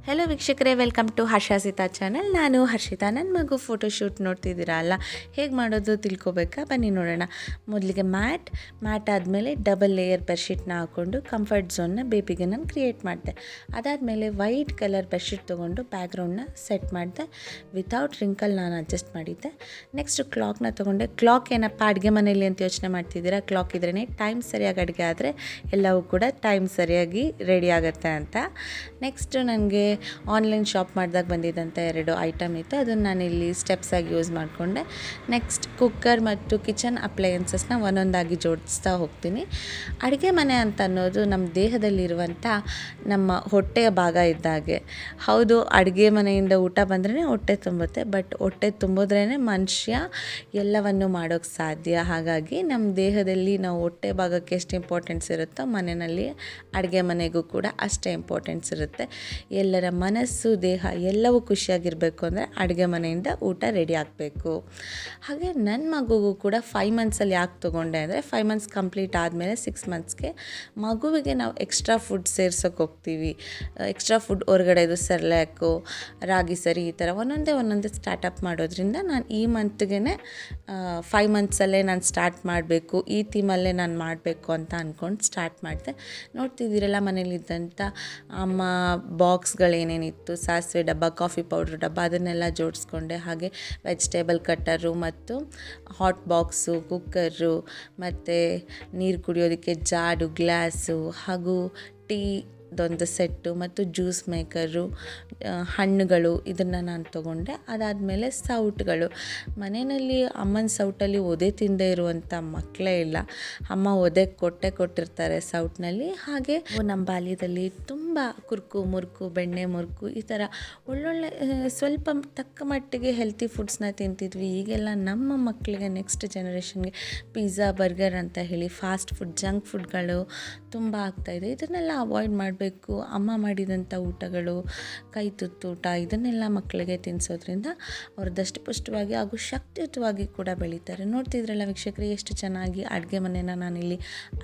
Hello ವೀಕ್ಷಕರೇ, welcome to Harshita channel. ನಾನು ಹರ್ಷಿತಾ. ನನ್ನ ಮಗು ಫೋಟೋಶೂಟ್ ನೋಡ್ತಿದ್ದೀರಾ ಅಲ್ಲ, ಹೇಗೆ ಮಾಡೋದು ತಿಳ್ಕೊಬೇಕಾ? ಬನ್ನಿ ನೋಡೋಣ. ಮೊದಲಿಗೆ ಮ್ಯಾಟ್ ಆದಮೇಲೆ ಡಬಲ್ ಲೇಯರ್ ಬೆಡ್ಶೀಟ್ನ ಹಾಕ್ಕೊಂಡು ಕಂಫರ್ಟ್ ಝೋನ್ನ ಬೇಬಿಗೆ ನಾನು ಕ್ರಿಯೇಟ್ ಮಾಡಿದೆ. ಅದಾದಮೇಲೆ ವೈಟ್ ಕಲರ್ ಬೆಡ್ಶೀಟ್ ತೊಗೊಂಡು ಬ್ಯಾಕ್ಗ್ರೌಂಡ್ನ ಸೆಟ್ ಮಾಡಿದೆ. ವಿತೌಟ್ ರಿಂಕಲ್ ನಾನು ಅಡ್ಜಸ್ಟ್ ಮಾಡಿದ್ದೆ. ನೆಕ್ಸ್ಟ್ ಕ್ಲಾಕ್ನ ತೊಗೊಂಡೆ. ಕ್ಲಾಕ್ ಏನಪ್ಪ ಅಡುಗೆ ಮನೆಯಲ್ಲಿ ಅಂತ ಯೋಚನೆ ಮಾಡ್ತಿದ್ದೀರಾ? ಕ್ಲಾಕ್ ಇದ್ರೇ ಟೈಮ್ ಸರಿಯಾಗಿ ಅಡುಗೆ ಆದರೆ ಎಲ್ಲವೂ ಕೂಡ ಟೈಮ್ ಸರಿಯಾಗಿ ರೆಡಿ ಆಗುತ್ತೆ ಅಂತ. ನೆಕ್ಸ್ಟ್ ನನಗೆ ಆನ್ಲೈನ್ ಶಾಪ್ ಮಾಡಿದಾಗ ಬಂದಿದ್ದಂಥ 2 ಐಟಮ್ ಇತ್ತು, ಅದನ್ನು ನಾನಿಲ್ಲಿ ಸ್ಟೆಪ್ಸಾಗಿ ಯೂಸ್ ಮಾಡಿಕೊಂಡೆ. ನೆಕ್ಸ್ಟ್ ಕುಕ್ಕರ್ ಮತ್ತು ಕಿಚನ್ ಅಪ್ಲಯನ್ಸಸ್ನ ಒಂದೊಂದಾಗಿ ಜೋಡಿಸ್ತಾ ಹೋಗ್ತೀನಿ. ಅಡುಗೆ ಮನೆ ಅಂತ ಅನ್ನೋದು ನಮ್ಮ ದೇಹದಲ್ಲಿರುವಂಥ ನಮ್ಮ ಹೊಟ್ಟೆಯ ಭಾಗ ಇದ್ದಾಗೆ. ಹೌದು, ಅಡುಗೆ ಮನೆಯಿಂದ ಊಟ ಬಂದ್ರೇ ಹೊಟ್ಟೆ ತುಂಬುತ್ತೆ, ಬಟ್ ಹೊಟ್ಟೆ ತುಂಬಿದ್ರೇ ಮನುಷ್ಯ ಎಲ್ಲವನ್ನು ಮಾಡೋಕ್ಕೆ ಸಾಧ್ಯ. ಹಾಗಾಗಿ ನಮ್ಮ ದೇಹದಲ್ಲಿ ನಾವು ಹೊಟ್ಟೆ ಭಾಗಕ್ಕೆ ಎಷ್ಟು ಇಂಪಾರ್ಟೆನ್ಸ್ ಇರುತ್ತೋ ಮನೆಯಲ್ಲಿ ಅಡುಗೆ ಮನೆಗೂ ಕೂಡ ಅಷ್ಟೇ ಇಂಪಾರ್ಟೆನ್ಸ್ ಇರುತ್ತೆ. ಎಲ್ಲರ ಮನಸ್ಸು ದೇಹ ಎಲ್ಲವೂ ಖುಷಿಯಾಗಿರಬೇಕು ಅಂದರೆ ಅಡುಗೆ ಮನೆಯಿಂದ ಊಟ ರೆಡಿ ಆಗಬೇಕು. ಹಾಗೆ ನನ್ನ ಮಗುಗೂ ಕೂಡ 5 ಮಂತ್ಸಲ್ಲಿ ಯಾಕೆ ತೊಗೊಂಡೆ ಅಂದರೆ 5 ಮಂತ್ಸ್ ಕಂಪ್ಲೀಟ್ ಆದಮೇಲೆ 6 ಮಂತ್ಸ್ಗೆ ಮಗುವಿಗೆ ನಾವು ಎಕ್ಸ್ಟ್ರಾ ಫುಡ್ ಸೇರ್ಸೋಕೆ ಹೋಗ್ತೀವಿ. ಎಕ್ಸ್ಟ್ರಾ ಫುಡ್ ಹೊರಗಡೆದು ಸೆರ್ಲ್ಯಾಕು, ರಾಗಿ ಸರಿ, ಈ ಥರ ಒಂದೊಂದೇ ಸ್ಟಾರ್ಟಪ್ ಮಾಡೋದ್ರಿಂದ ನಾನು ಈ ಮಂತ್ಗೆ 5 ಮಂತ್ಸಲ್ಲೇ ನಾನು ಸ್ಟಾರ್ಟ್ ಮಾಡಬೇಕು, ಈ ಥೀಮಲ್ಲೇ ನಾನು ಮಾಡಬೇಕು ಅಂತ ಅಂದ್ಕೊಂಡು ಸ್ಟಾರ್ಟ್ ಮಾಡಿದೆ. ನೋಡ್ತಿದ್ದೀರಲ್ಲ, ಮನೇಲಿದ್ದಂಥ ಅಮ್ಮ ಬಾಕ್ಸ್ಗಳೇನೇನಿತ್ತು, ಸಾಸಿವೆ ಡಬ್ಬ, ಕಾಫಿ ಪೌಡ್ರ್ ಡಬ್ಬ, ಅದನ್ನೆಲ್ಲ ಜೋಡಿಸ್ಕೊಂಡೆ. ಹಾಗೆ ವೆಜಿಟೇಬಲ್ ಕಟ್ಟರು ಮತ್ತು ಹಾಟ್ ಬಾಕ್ಸು, ಕುಕ್ಕರು, ಮತ್ತು ನೀರು ಕುಡಿಯೋದಕ್ಕೆ ಜಾಡು, ಗ್ಲಾಸು, ಹಾಗೂ ಟೀದೊಂದು ಸೆಟ್ಟು ಮತ್ತು ಜ್ಯೂಸ್ ಮೇಕರು, ಹಣ್ಣುಗಳು, ಇದನ್ನು ನಾನು ತೊಗೊಂಡೆ. ಅದಾದಮೇಲೆ ಸೌಟುಗಳು. ಮನೆಯಲ್ಲಿ ಅಮ್ಮನ ಸೌಟಲ್ಲಿ ಒದೆ ತಿಂದೇ ಇರುವಂಥ ಮಕ್ಕಳೇ ಇಲ್ಲ. ಅಮ್ಮ ಒದೆ ಕೊಟ್ಟಿರ್ತಾರೆ ಸೌಟ್ನಲ್ಲಿ. ಹಾಗೆ ನಮ್ಮ ಬಾಲ್ಯದಲ್ಲಿ ತುಂಬ ಕುರ್ಕು ಮುರುಕು, ಬೆಣ್ಣೆ ಮುರುಕು, ಈ ಥರ ಒಳ್ಳೊಳ್ಳೆ ಸ್ವಲ್ಪ ತಕ್ಕ ಮಟ್ಟಿಗೆ ಹೆಲ್ತಿ ಫುಡ್ಸ್ನ ತಿಂತಿದ್ವಿ. ಈಗೆಲ್ಲ ನಮ್ಮ ಮಕ್ಕಳಿಗೆ, ನೆಕ್ಸ್ಟ್ ಜನ್ರೇಷನ್ಗೆ ಪಿಜ್ಜಾ, ಬರ್ಗರ್ ಅಂತ ಹೇಳಿ ಫಾಸ್ಟ್ ಫುಡ್, ಜಂಕ್ ಫುಡ್ಗಳು ತುಂಬ ಆಗ್ತಾಯಿದೆ. ಇದನ್ನೆಲ್ಲ ಅವಾಯ್ಡ್ ಮಾಡಬೇಕು. ಅಮ್ಮ ಮಾಡಿದಂಥ ಊಟಗಳು, ಕೈ ತುತ್ತೂಟ, ಇದನ್ನೆಲ್ಲ ಮಕ್ಕಳಿಗೆ ತಿನ್ನಿಸೋದ್ರಿಂದ ಅವರು ದಷ್ಟಪುಷ್ಟವಾಗಿ ಹಾಗೂ ಶಕ್ತಿಯುತವಾಗಿ ಕೂಡ ಬೆಳೀತಾರೆ. ನೋಡ್ತಿದ್ರಲ್ಲ ವೀಕ್ಷಕರೇ, ಎಷ್ಟು ಚೆನ್ನಾಗಿ ಅಡುಗೆ ಮನೆನ ನಾನಿಲ್ಲಿ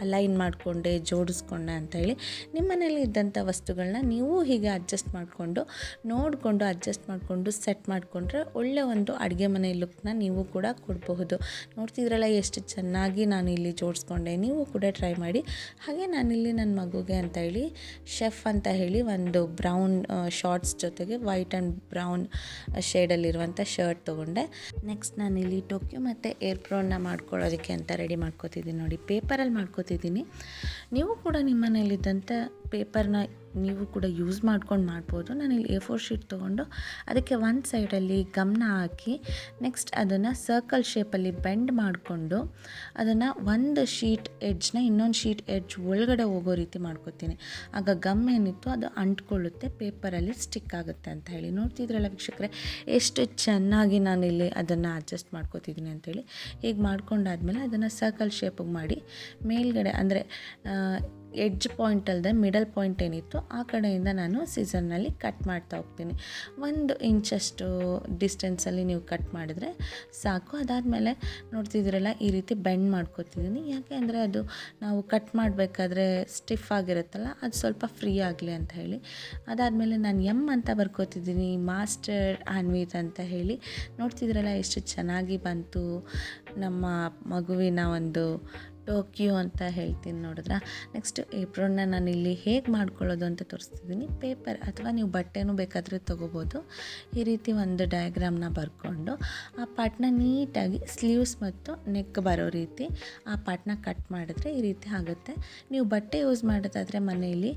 ಅಲೈನ್ ಮಾಡಿಕೊಂಡೆ, ಜೋಡಿಸ್ಕೊಂಡೆ ಅಂತ ಹೇಳಿ. ನಿಮ್ಮ ಮನೇಲಿ ಇದ್ದಂಥ ವಸ್ತುಗಳನ್ನ ನೀವು ಹೀಗೆ ಅಡ್ಜಸ್ಟ್ ಮಾಡಿಕೊಂಡು, ನೋಡಿಕೊಂಡು ಅಡ್ಜಸ್ಟ್ ಮಾಡಿಕೊಂಡು ಸೆಟ್ ಮಾಡಿಕೊಂಡ್ರೆ ಒಳ್ಳೆಯ ಒಂದು ಅಡುಗೆ ಮನೆ ಲುಕ್ನ ನೀವು ಕೂಡ ಕೊಡಬಹುದು. ನೋಡ್ತಿದ್ರಲ್ಲ ಎಷ್ಟು ಚೆನ್ನಾಗಿ ನಾನು ಇಲ್ಲಿ ಜೋಡಿಸ್ಕೊಂಡೆ. ನೀವು ಕೂಡ ಟ್ರೈ ಮಾಡಿ. ಹಾಗೆ ನಾನಿಲ್ಲಿ ನನ್ನ ಮಗುಗೆ ಅಂತ ಹೇಳಿ ಶೆಫ್ ಅಂತ ಹೇಳಿ ಒಂದು ಬ್ರೌನ್ ಶಾರ್ಟ್ಸ್ ಜೊತೆಗೆ ವೈಟ್ ಆ್ಯಂಡ್ ಬ್ರೌನ್ ಶೇಡಲ್ಲಿರುವಂಥ ಶರ್ಟ್ ತೊಗೊಂಡೆ. ನೆಕ್ಸ್ಟ್ ನಾನಿಲ್ಲಿ ಟೊಕ್ಯೋ ಮತ್ತು ಏರ್ ಪ್ರೋನ್ನ ಮಾಡ್ಕೊಳ್ಳೋದಕ್ಕೆ ಅಂತ ರೆಡಿ ಮಾಡ್ಕೋತಿದ್ದೀನಿ. ನೋಡಿ, ಪೇಪರಲ್ಲಿ ಮಾಡ್ಕೋತಿದ್ದೀನಿ. ನೀವು ಕೂಡ ನಿಮ್ಮ ಮನೇಲಿದ್ದಂಥ ಪೇಪರ್ನ ನೀವು ಕೂಡ ಯೂಸ್ ಮಾಡ್ಕೊಂಡು ಮಾಡ್ಬೋದು. ನಾನಿಲ್ಲಿ A4 ಶೀಟ್ ತೊಗೊಂಡು ಅದಕ್ಕೆ ಒಂದು ಸೈಡಲ್ಲಿ ಗಮನ ಹಾಕಿ, ನೆಕ್ಸ್ಟ್ ಅದನ್ನು ಸರ್ಕಲ್ ಶೇಪಲ್ಲಿ ಬೆಂಡ್ ಮಾಡಿಕೊಂಡು ಅದನ್ನು ಒಂದು ಶೀಟ್ ಎಡ್ಜ್ನ ಇನ್ನೊಂದು ಶೀಟ್ ಎಡ್ಜ್ ಒಳಗಡೆ ಹೋಗೋ ರೀತಿ ಮಾಡ್ಕೊತೀನಿ. ಆಗ ಗಮ್ ಏನಿತ್ತು ಅದು ಅಂಟ್ಕೊಳ್ಳುತ್ತೆ, ಪೇಪರಲ್ಲಿ ಸ್ಟಿಕ್ ಆಗುತ್ತೆ ಅಂತ ಹೇಳಿ. ನೋಡ್ತಿದ್ರಲ್ಲ ವೀಕ್ಷಕರೇ, ಎಷ್ಟು ಚೆನ್ನಾಗಿ ನಾನಿಲ್ಲಿ ಅದನ್ನು ಅಡ್ಜಸ್ಟ್ ಮಾಡ್ಕೋತಿದ್ದೀನಿ ಅಂತೇಳಿ. ಹೀಗೆ ಮಾಡ್ಕೊಂಡಾದ್ಮೇಲೆ ಅದನ್ನು ಸರ್ಕಲ್ ಶೇಪಿಗೆ ಮಾಡಿ ಮೇಲ್ಗಡೆ ಅಂದರೆ ಎಡ್ಜ್ ಪಾಯಿಂಟ್ ಅಲ್ಲದೆ ಮಿಡಲ್ ಪಾಯಿಂಟ್ ಏನಿತ್ತು ಆ ಕಡೆಯಿಂದ ನಾನು ಸೀಸರ್ನಲ್ಲಿ ಕಟ್ ಮಾಡ್ತಾ ಹೋಗ್ತೀನಿ. 1 ಇಂಚಷ್ಟು ಡಿಸ್ಟೆನ್ಸಲ್ಲಿ ನೀವು ಕಟ್ ಮಾಡಿದ್ರೆ ಸಾಕು. ಅದಾದಮೇಲೆ ನೋಡ್ತಿದ್ದೀರಲ್ಲ, ಈ ರೀತಿ ಬೆಂಡ್ ಮಾಡ್ಕೊತಿದ್ದೀನಿ. ಯಾಕೆ ಅಂದರೆ ಅದು ನಾವು ಕಟ್ ಮಾಡಬೇಕಾದ್ರೆ ಸ್ಟಿಫ್ ಆಗಿರುತ್ತಲ್ಲ, ಅದು ಸ್ವಲ್ಪ ಫ್ರೀ ಆಗಲಿ ಅಂತ ಹೇಳಿ. ಅದಾದಮೇಲೆ ನಾನು ಎಮ್ ಅಂತ ಬರ್ಕೋತಿದ್ದೀನಿ, ಮಾಸ್ಟರ್ ಅನ್ವಿತ್ ಅಂತ ಹೇಳಿ. ನೋಡ್ತಿದ್ದೀರಲ್ಲ ಎಷ್ಟು ಚೆನ್ನಾಗಿ ಬಂತು. ನಮ್ಮ ಮಗುವಿನ ಒಂದು ಟೋಕಿಯೋ ಅಂತ ಹೇಳ್ತೀನಿ, ನೋಡಿದ್ರ. ನೆಕ್ಸ್ಟ್ ಏಪ್ರೋನ್ನ ನಾನಿಲ್ಲಿ ಹೇಗೆ ಮಾಡ್ಕೊಳ್ಳೋದು ಅಂತ ತೋರಿಸ್ತಿದ್ದೀನಿ. ಪೇಪರ್ ಅಥವಾ ನೀವು ಬಟ್ಟೆನೂ ಬೇಕಾದರೆ ತೊಗೋಬೋದು. ಈ ರೀತಿ ಒಂದು ಡಯಾಗ್ರಾಮ್ನ ಬರ್ಕೊಂಡು ಆ ಪಾರ್ಟ್ನ ನೀಟಾಗಿ ಸ್ಲೀವ್ಸ್ ಮತ್ತು ನೆಕ್ ಬರೋ ರೀತಿ ಆ ಪಾರ್ಟ್ನ ಕಟ್ ಮಾಡಿದ್ರೆ ಈ ರೀತಿ ಆಗುತ್ತೆ. ನೀವು ಬಟ್ಟೆ ಯೂಸ್ ಮಾಡೋದಾದರೆ ಮನೆಯಲ್ಲಿ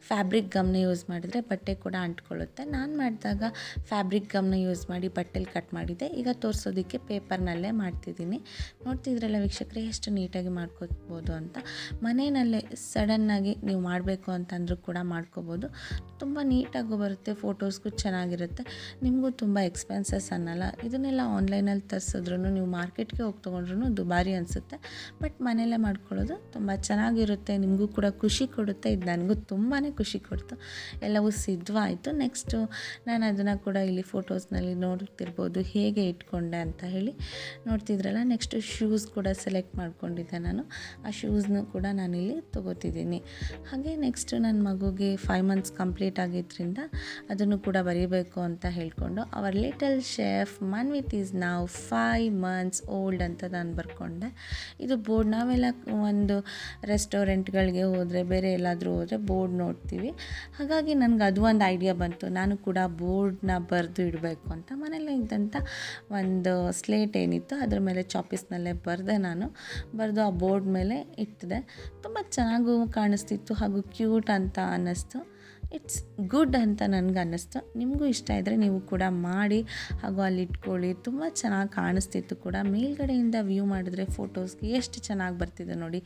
ಫ್ಯಾಬ್ರಿಕ್ ಗಮ್ನ ಯೂಸ್ ಮಾಡಿದರೆ ಬಟ್ಟೆ ಕೂಡ ಅಂಟ್ಕೊಳ್ಳುತ್ತೆ. ನಾನು ಮಾಡಿದಾಗ ಫ್ಯಾಬ್ರಿಕ್ ಗಮ್ನ ಯೂಸ್ ಮಾಡಿ ಬಟ್ಟೆಲಿ ಕಟ್ ಮಾಡಿದ್ದೆ. ಈಗ ತೋರಿಸೋದಕ್ಕೆ ಪೇಪರ್ನಲ್ಲೇ ಮಾಡ್ತಿದ್ದೀನಿ. ನೋಡ್ತಿದ್ರಲ್ಲ ವೀಕ್ಷಕರೇ, ಎಷ್ಟು ನೀಟಾಗಿ ಮಾಡ್ಕೋಬೋದು ಅಂತ. ಮನೆಯಲ್ಲೇ ಸಡನ್ನಾಗಿ ನೀವು ಮಾಡಬೇಕು ಅಂತಂದ್ರೂ ಕೂಡ ಮಾಡ್ಕೋಬೋದು. ತುಂಬ ನೀಟಾಗೂ ಬರುತ್ತೆ, ಫೋಟೋಸ್ಗೂ ಚೆನ್ನಾಗಿರುತ್ತೆ, ನಿಮಗೂ ತುಂಬ ಎಕ್ಸ್ಪೆನ್ಸಸ್ ಅನ್ನಲ್ಲ. ಇದನ್ನೆಲ್ಲ ಆನ್ಲೈನಲ್ಲಿ ತರಿಸಿದ್ರೂ ನೀವು ಮಾರ್ಕೆಟ್ಗೆ ಹೋಗಿ ತೊಗೊಂಡ್ರೂ ದುಬಾರಿ ಅನಿಸುತ್ತೆ. ಬಟ್ ಮನೆಯಲ್ಲೇ ಮಾಡ್ಕೊಳ್ಳೋದು ತುಂಬ ಚೆನ್ನಾಗಿರುತ್ತೆ, ನಿಮಗೂ ಕೂಡ ಖುಷಿ ಕೊಡುತ್ತೆ. ಇದು ನನಗೂ ತುಂಬಾ ಖುಷಿ ಕೊಡ್ತು. ಎಲ್ಲವೂ ಸಿದ್ಧವಾಯಿತು. ನೆಕ್ಸ್ಟು ನಾನು ಅದನ್ನು ಕೂಡ ಇಲ್ಲಿ ಫೋಟೋಸ್ನಲ್ಲಿ ನೋಡ್ತಿರ್ಬೋದು ಹೇಗೆ ಇಟ್ಕೊಂಡೆ ಅಂತ ಹೇಳಿ. ನೋಡ್ತಿದ್ರಲ್ಲ, ನೆಕ್ಸ್ಟು ಶೂಸ್ ಕೂಡ ಸೆಲೆಕ್ಟ್ ಮಾಡ್ಕೊಂಡಿದ್ದೆ ನಾನು. ಆ ಶೂಸ್ನು ಕೂಡ ನಾನಿಲ್ಲಿ ತೊಗೋತಿದ್ದೀನಿ. ಹಾಗೆ ನೆಕ್ಸ್ಟ್ ನನ್ನ ಮಗುಗೆ 5 ಮಂತ್ಸ್ ಕಂಪ್ಲೀಟ್ ಆಗಿದ್ದರಿಂದ ಅದನ್ನು ಕೂಡ ಬರೀಬೇಕು ಅಂತ ಹೇಳಿಕೊಂಡು our little chef Manvith is now 5 months old ಅಂತ ನಾನು ಬರ್ಕೊಂಡೆ. ಇದು ಬೋರ್ಡ್ ನಾವೆಲ್ಲ ಒಂದು ರೆಸ್ಟೋರೆಂಟ್ಗಳಿಗೆ ಹೋದರೆ ಬೇರೆ ಎಲ್ಲಾದರೂ ಹೋದರೆ ಬೋರ್ಡ್ ನೋಡ್ತೀವಿ. ಹಾಗಾಗಿ ನನಗೆ ಅದು ಒಂದು ಐಡಿಯಾ ಬಂತು, ನಾನು ಕೂಡ ಬೋರ್ಡ್ನ ಬರೆದು ಇಡಬೇಕು ಅಂತ. ಮನೇಲಿ ಇದ್ದಂಥ ಒಂದು ಸ್ಲೇಟ್ ಏನಿತ್ತು ಅದ್ರ ಮೇಲೆ ಚಾಪಿಸ್ನಲ್ಲೇ ಬರೆದು ಆ ಬೋರ್ಡ್ ಮೇಲೆ ಇಟ್ಟಿದೆ. ತುಂಬ ಚೆನ್ನಾಗೂ ಕಾಣಿಸ್ತಿತ್ತು ಹಾಗೂ ಕ್ಯೂಟ್ ಅಂತ ಅನ್ನಿಸ್ತು. ಇಟ್ಸ್ ಗುಡ್ ಅಂತ ನನಗೆ ಅನ್ನಿಸ್ತು. ನಿಮಗೂ ಇಷ್ಟ ಇದ್ದರೆ ನೀವು ಕೂಡ ಮಾಡಿ ಹಾಗೂ ಅಲ್ಲಿ ಇಟ್ಕೊಳ್ಳಿ. ತುಂಬ ಚೆನ್ನಾಗಿ ಕಾಣಿಸ್ತಿತ್ತು ಕೂಡ. ಮೇಲ್ಗಡೆಯಿಂದ ವ್ಯೂ ಮಾಡಿದ್ರೆ ಫೋಟೋಸ್ಗೆ ಎಷ್ಟು ಚೆನ್ನಾಗಿ ಬರ್ತಿದೆ ನೋಡಿ.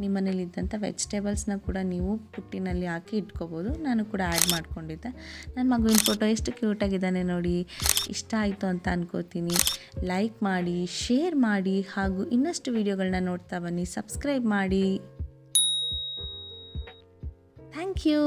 ನಿಮ್ಮ ಮನೇಲಿದ್ದಂಥ ವೆಜಿಟೇಬಲ್ಸ್ನ ಕೂಡ ನೀವು ಪುಟ್ಟಿನಲ್ಲಿ ಹಾಕಿ ಇಟ್ಕೋಬೋದು. ನಾನು ಕೂಡ ಆ್ಯಡ್ ಮಾಡ್ಕೊಂಡಿದ್ದೆ. ನನ್ನ ಮಗುವಿನ ಫೋಟೋ ಎಷ್ಟು ಕ್ಯೂಟಾಗಿದ್ದಾನೆ ನೋಡಿ. ಇಷ್ಟ ಆಯಿತು ಅಂತ ಅನ್ಕೋತೀನಿ. ಲೈಕ್ ಮಾಡಿ, ಶೇರ್ ಮಾಡಿ ಹಾಗೂ ಇನ್ನಷ್ಟು ವೀಡಿಯೋಗಳನ್ನ ನೋಡ್ತಾ ಬನ್ನಿ. ಸಬ್ಸ್ಕ್ರೈಬ್ ಮಾಡಿ. Thank you.